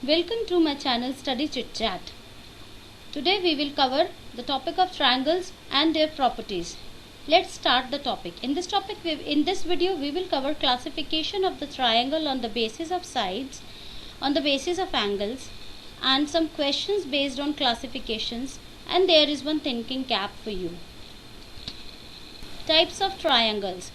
Welcome to my channel Study Chit Chat. Today we will cover the topic of triangles and their properties. Let's start the topic. In this video we will cover classification of the triangle on the basis of sides, on the basis of angles, and some questions based on classifications, and there is one thinking cap for you. Types of triangles.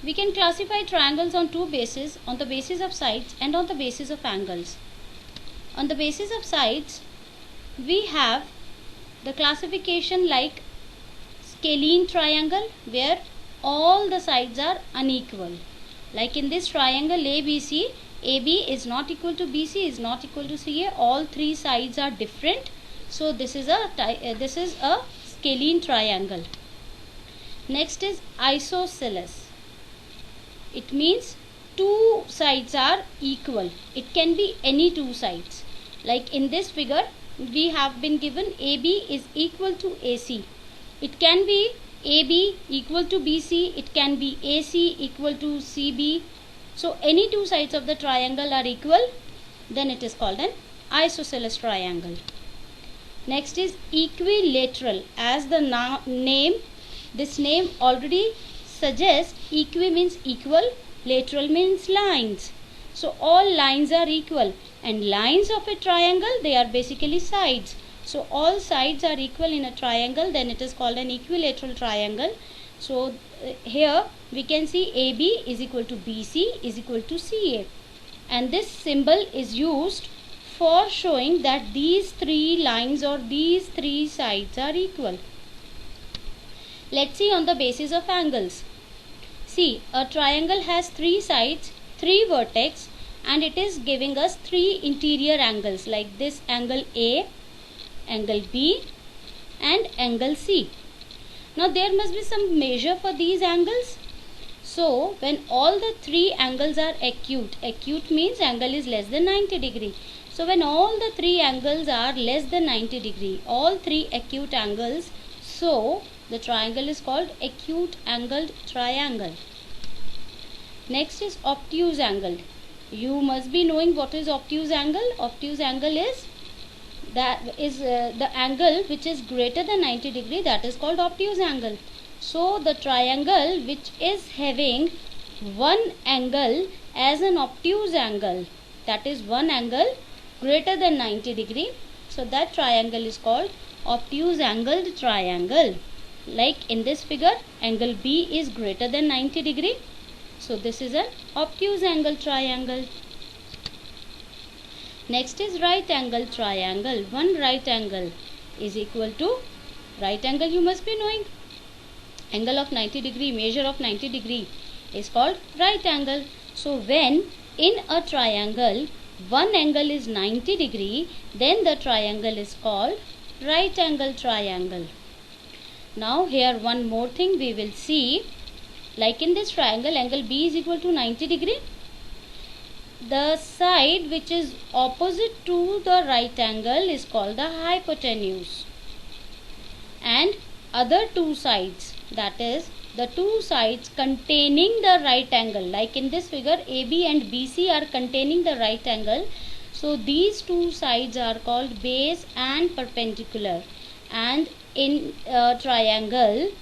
We can classify triangles on two bases, on the basis of sides and on the basis of angles. On the basis of sides, we have the classification like scalene triangle, where all the sides are unequal. Like in this triangle ABC, AB is not equal to BC, is not equal to CA. All three sides are different. So this is a scalene triangle. Next is isosceles. It means two sides are equal. It can be any two sides. Like in this figure, we have been given AB is equal to AC. It can be AB equal to BC. It can be AC equal to CB. So any two sides of the triangle are equal, then it is called an isosceles triangle. Next is equilateral. As the this name already suggests, equi means equal, lateral means lines. So all lines are equal, and lines of a triangle, they are basically sides. So all sides are equal in a triangle, then it is called an equilateral triangle. So here we can see AB is equal to BC is equal to CA, and this symbol is used for showing that these three lines or these three sides are equal. Let's see on the basis of angles. See, a triangle has three sides, three vertex, and it is giving us three interior angles like this: angle A, angle B, and angle C. Now there must be some measure for these angles. So when all the three angles are acute means angle is less than 90 degree. So when all the three angles are less than 90 degree, all three acute angles, so the triangle is called acute angled triangle. Next is obtuse angle. You must be knowing what is obtuse angle. Obtuse angle is the angle which is greater than 90 degree, that is called obtuse angle. So the triangle which is having one angle as an obtuse angle, that is one angle greater than 90 degree, so that triangle is called obtuse angled triangle. Like in this figure, angle B is greater than 90 degree. So this is an obtuse angle triangle. Next is right angle triangle. One right angle is equal to, right angle you must be knowing, angle of 90 degree, measure of 90 degree is called right angle. So when in a triangle one angle is 90 degree, then the triangle is called right angle triangle. Now here one more thing we will see. Like in this triangle, angle B is equal to 90 degree. The side which is opposite to the right angle is called the hypotenuse. And other two sides, that is the two sides containing the right angle, like in this figure AB and BC are containing the right angle. So these two sides are called base and perpendicular. And in a triangle,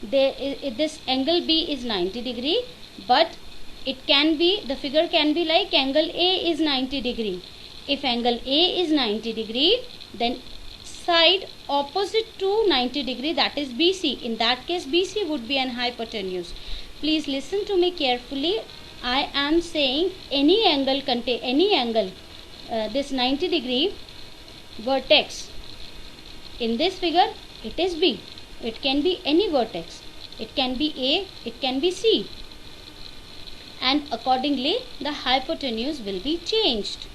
this angle B is 90 degree, but it can be, the figure can be like angle A is 90 degree. If angle A is 90 degree, then side opposite to 90 degree, that is BC. In that case, BC would be an hypotenuse. Please listen to me carefully. I am saying any angle this 90 degree vertex. In this figure, it is B. It can be any vertex. It can be A, it can be C. And accordingly, the hypotenuse will be changed.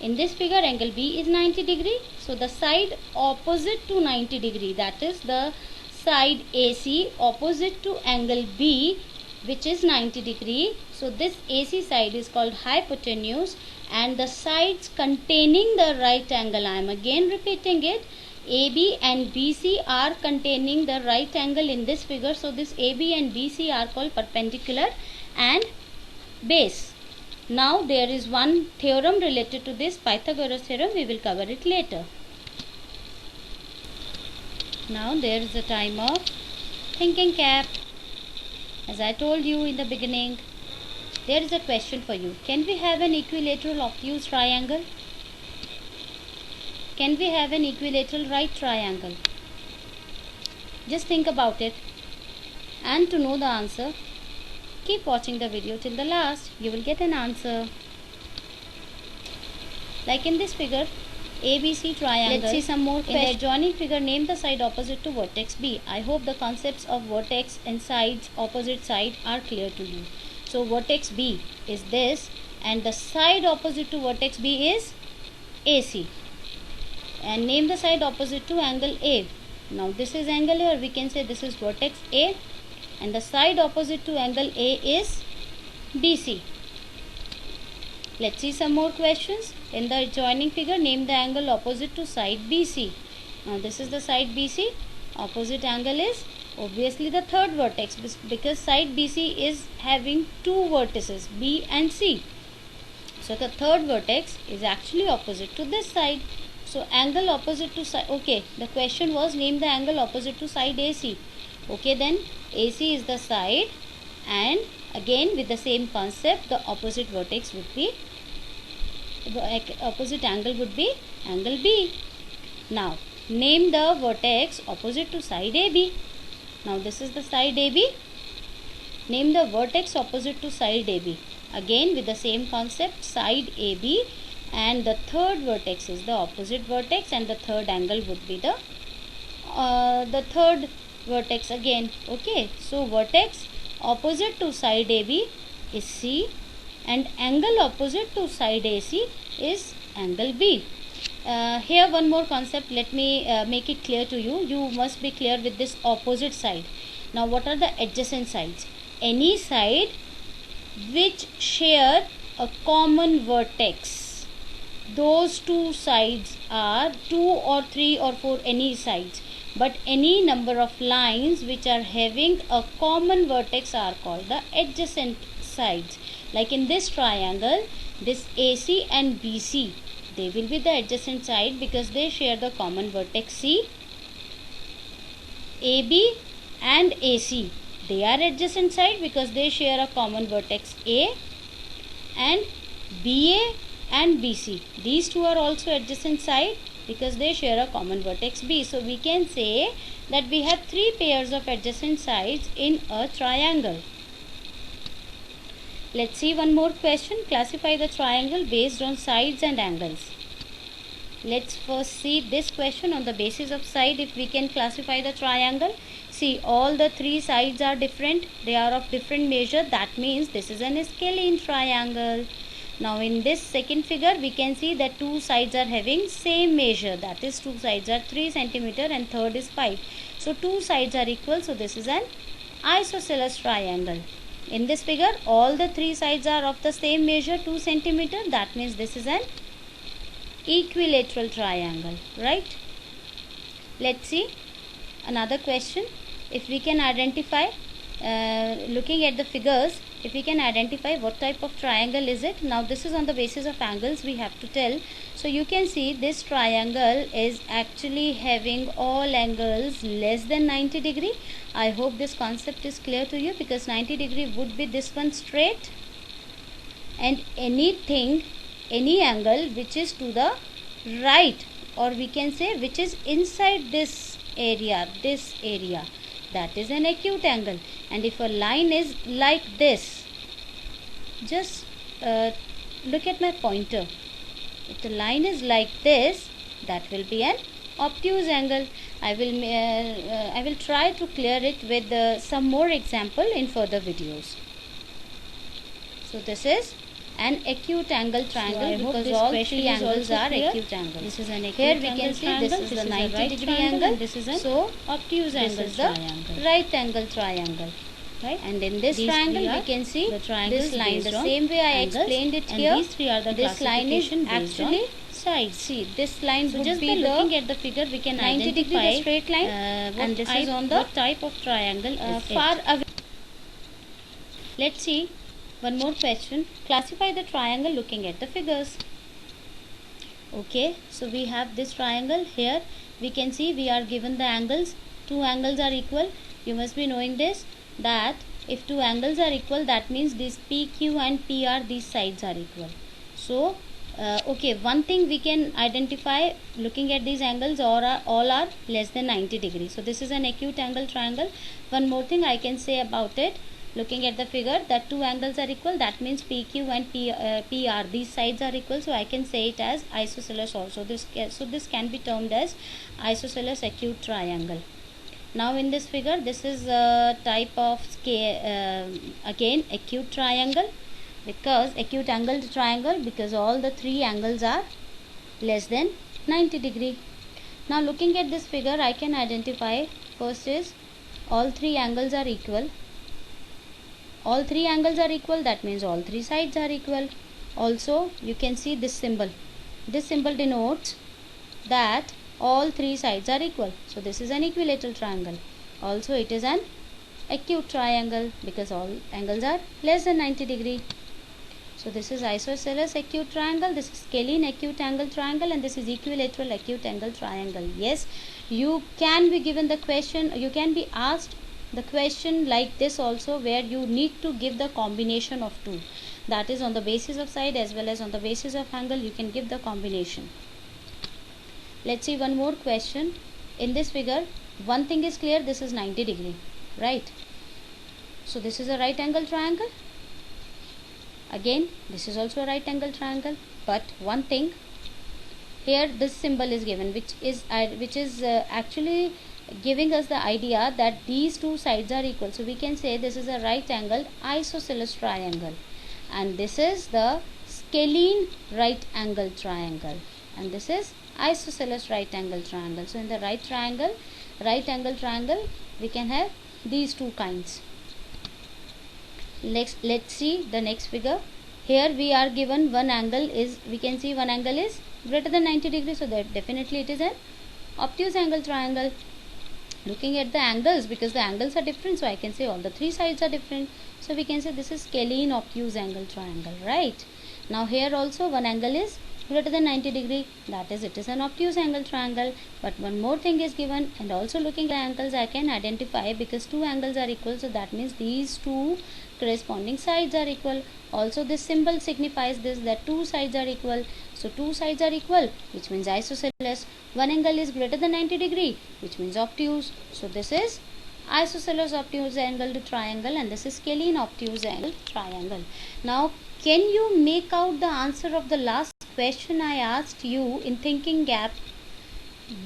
In this figure, angle B is 90 degree. So the side opposite to 90 degree, that is the side AC opposite to angle B, which is 90 degree. So this AC side is called hypotenuse, and the sides containing the right angle, I am again repeating it, AB and BC are containing the right angle in this figure. So this AB and BC are called perpendicular and base. Now there is one theorem related to this, Pythagoras theorem. We will cover it later. Now there is a time of thinking cap. As I told you in the beginning, there is a question for you. Can we have an equilateral obtuse triangle? Can we have an equilateral right triangle? Just think about it. And to know the answer, keep watching the video till the last. You will get an answer. Like in this figure, ABC triangle. Let's see some more questions. In the adjoining figure, name the side opposite to vertex B. I hope the concepts of vertex and sides, opposite side, are clear to you. So vertex B is this, and the side opposite to vertex B is AC. And name the side opposite to angle A. Now this is angle here. We can say this is vertex A, and the side opposite to angle A is BC. Let's see some more questions. In the adjoining figure, name the angle opposite to side BC. Now this is the side BC. Opposite angle is obviously the third vertex, because side BC is having two vertices, B and C. So the third vertex is actually opposite to this side. So angle opposite to side. Okay, the question was name the angle opposite to side AC. Okay, then AC is the side, and again with the same concept, the opposite vertex would be, the opposite angle would be angle B. Now name the vertex opposite to side AB. Now this is the side AB. Name the vertex opposite to side AB. Again with the same concept, side AB, and the third vertex is the opposite vertex, and the third angle would be the third vertex again. Okay, so vertex opposite to side AB is C, and angle opposite to side AC is angle B. Here one more concept, let me make it clear to you. You must be clear with this opposite side. Now what are the adjacent sides? Any side which share a common vertex. Those two sides are 2 or 3 or 4, any sides, but any number of lines which are having a common vertex are called the adjacent sides. Like in this triangle, this AC and BC, they will be the adjacent side because they share the common vertex C. AB and AC, they are adjacent side because they share a common vertex A, and BA and BC, these two are also adjacent side because they share a common vertex B. So we can say that we have 3 pairs of adjacent sides in a triangle. Let's see one more question. Classify the triangle based on sides and angles. Let's first see this question on the basis of side. If we can classify the triangle, see all the 3 sides are different, they are of different measure. That means this is an scalene triangle. Now in this second figure, we can see that 2 sides are having same measure, that is 2 sides are 3 cm and third is 5. So 2 sides are equal, so this is an isosceles triangle. In this figure, all the 3 sides are of the same measure, 2 cm. That means this is an equilateral triangle, right? Let's see another question. If we can identify, looking at the figures, if we can identify what type of triangle is it. Now this is on the basis of angles we have to tell. So you can see this triangle is actually having all angles less than 90 degree. I hope this concept is clear to you, because 90 degree would be this one straight, and anything, any angle which is to the right, or we can say which is inside this area, that is an acute angle. And if a line is like this, just look at my pointer. If the line is like this, that will be an obtuse angle. I will try to clear it with some more example in further videos. So this is an acute angle triangle, so because all 3 angles are acute angles. This is an acute here we can see this is the 90 degree angle, this is an obtuse angle. This is the right angle triangle, right? And in this triangle we can see this line, the same way I explained it here. These 3 are the this line is actually sides. See, this line would just be looking at the figure we can 90 degree the straight line, and this is on the what type of triangle is far away. Let's see One more question. Classify the triangle looking at the figures. Okay, so we have this triangle here. We can see we are given the angles. Two angles are equal. You must be knowing this, that if two angles are equal, that means this PQ and PR, these sides are equal. So okay, one thing we can identify looking at these angles, all are less than 90 degrees. So this is an acute angle triangle. One more thing I can say about it, looking at the figure, that two angles are equal, that means PQ and PR, these sides are equal. So I can say it as isosceles also. This can be termed as isosceles acute triangle. Now in this figure, this is a type of again acute triangle, because acute angled triangle, because all the three angles are less than 90 degree. Now looking at this figure, I can identify, first is all three angles are equal. All three angles are equal, that means all three sides are equal. Also you can see this symbol. This symbol denotes that all three sides are equal. So this is an equilateral triangle. Also it is an acute triangle because all angles are less than 90 degree. So this is isosceles acute triangle, this is scalene acute angle triangle, and this is equilateral acute angle triangle. Yes, you can be given the question, you can be asked the question like this also, where you need to give the combination of two, that is on the basis of side as well as on the basis of angle. You can give the combination. Let's see one more question. In this figure, one thing is clear, this is 90 degree, right? So this is a right angle triangle. Again, this is also a right angle triangle, but one thing here, this symbol is given, which is actually giving us the idea that these two sides are equal. So we can say this is a right angled isosceles triangle, and this is the scalene right angle triangle, and this is isosceles right angle triangle. So in the right angle triangle, we can have these two kinds. Let's see the next figure. Here we are given one angle is, we can see one angle is greater than 90 degrees, so that definitely it is an obtuse angle triangle. Looking at the angles, because the angles are different, so I can say all the three sides are different, so we can say this is scalene obtuse angle triangle, right? Now here also one angle is greater than 90 degree, that is it is an obtuse angle triangle. But one more thing is given, and also looking at the angles I can identify, because two angles are equal, so that means these two corresponding sides are equal. Also this symbol signifies this, that two sides are equal. So two sides are equal, which means isosceles. One angle is greater than 90 degree, which means obtuse. So this is isosceles obtuse angled triangle, and this is scalene obtuse angle triangle. Now can you make out the answer of the last question I asked you in thinking gap?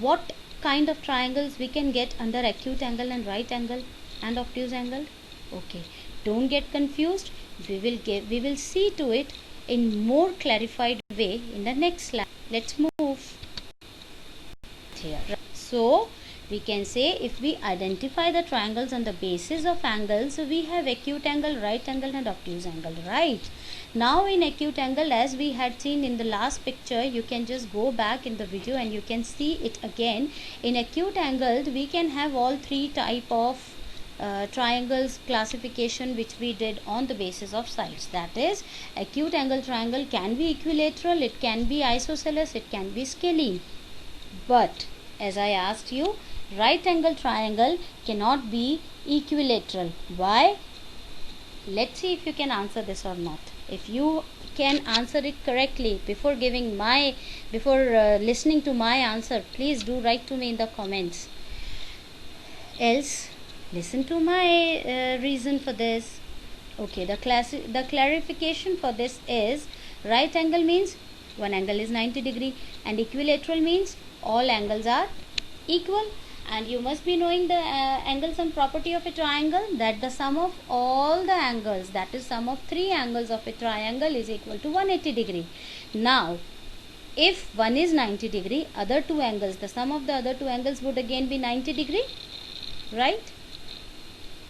What kind of triangles we can get under acute angle and right angle and obtuse angle? Okay, don't get confused. We will see to it in more clarified way in the next slide. Let's move here. So we can say, if we identify the triangles on the basis of angles, so we have acute angle, right angle and obtuse angle, right? Now in acute angle, as we had seen in the last picture, you can just go back in the video and you can see it again. In acute angle, we can have all three type of triangles classification, which we did on the basis of sides. That is, acute angle triangle can be equilateral, it can be isosceles, it can be scalene. But as I asked you, right angle triangle cannot be equilateral. Why? Let's see if you can answer this or not. If you can answer it correctly before listening to my answer, please do write to me in the comments. Else, listen to my reason for this. Okay, the clarification for this is, right angle means one angle is 90 degree, and equilateral means all angles are equal. And you must be knowing the angle sum property of a triangle, that the sum of all the angles, that is sum of three angles of a triangle, is equal to 180 degree. Now if one is 90 degree, other two angles, the sum of the other two angles would again be 90 degree, right?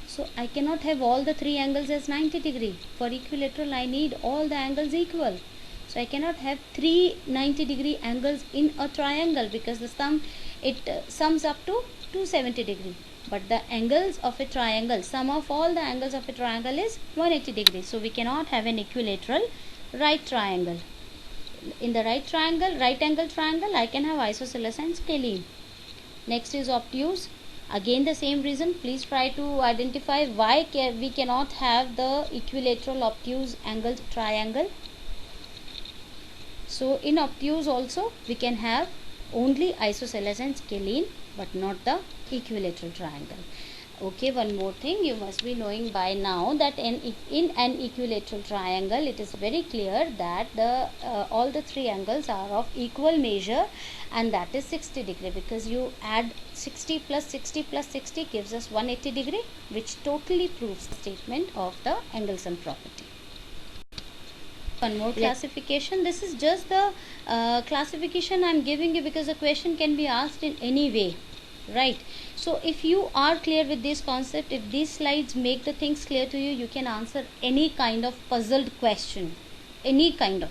So I cannot have all the three angles as 90 degree. For equilateral, I need all the angles equal. So I cannot have three 90 degree angles in a triangle, because the sum, it sums up to 270 degree, but the angles of a triangle, sum of all the angles of a triangle is 180 degrees. So we cannot have an equilateral right triangle. In the right angle triangle, I can have isosceles and scalene. Next is obtuse. Again the same reason. Please try to identify why we cannot have the equilateral obtuse angled triangle. So in obtuse also we can have only isosceles and scalene, but not the equilateral triangle. Okay, one more thing you must be knowing by now, that in an equilateral triangle it is very clear that all the three angles are of equal measure, and that is 60 degree, because you add 60 plus 60 plus 60 gives us 180 degree, which totally proves the statement of the Angle-sum property. One more classification. This is just the classification I am giving you because the question can be asked in any way, right? So if you are clear with this concept, if these slides make the things clear to you, you can answer any kind of puzzled question, any kind of.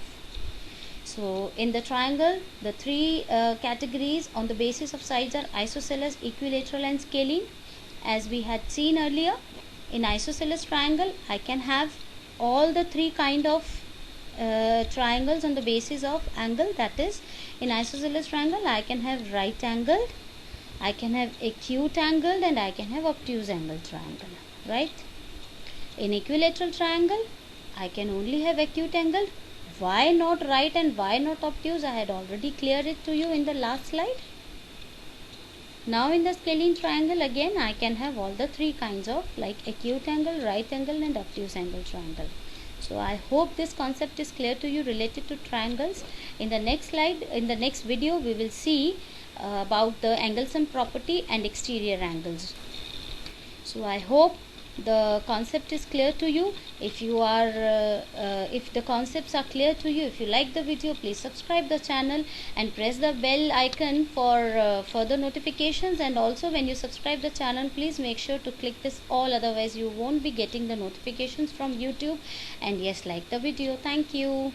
So in the triangle, the three categories on the basis of sides are isosceles, equilateral and scalene. As we had seen earlier, in isosceles triangle I can have all the three kind of triangles on the basis of angle. That is, in isosceles triangle I can have right angled, I can have acute angled, and I can have obtuse angled triangle, right? In equilateral triangle I can only have acute angled. Why not right and why not obtuse? I had already cleared it to you in the last slide. Now in the scalene triangle again I can have all the three kinds of, like acute angle, right angle and obtuse angle triangle. So I hope this concept is clear to you related to triangles. In the next slide, in the next video, we will see about the Angle-sum property and exterior angles. So I hope the concept is clear to you. If you are if the concepts are clear to you, if you like the video, please subscribe the channel and press the bell icon for further notifications. And also, when you subscribe the channel, please make sure to click this all, otherwise you won't be getting the notifications from YouTube. And yes, like the video. Thank you.